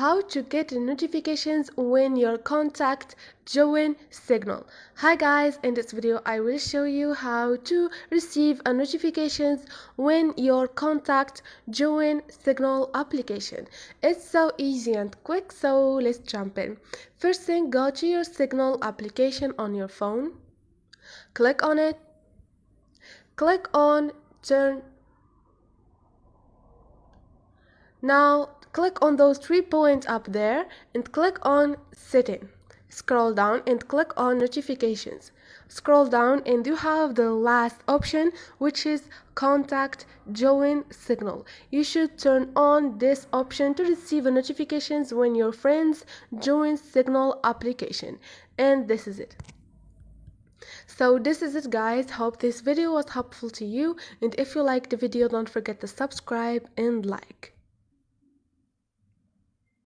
how to get notifications when your contact join Signal. Hi guys, in this video I will show you how to receive notifications when your contact join Signal application. It's so easy and quick, so let's jump in. First thing, go to your Signal application on your phone, click on it, click on turn. Now click on those 3 points up there and click on setting. Scroll down and click on notifications. Scroll down and you have the last option, which is contact join Signal. You should turn on this option to receive notifications when your friends join Signal application. And this is it. So this is it guys. Hope this video was helpful to you, and if you liked the video, don't forget to subscribe and like.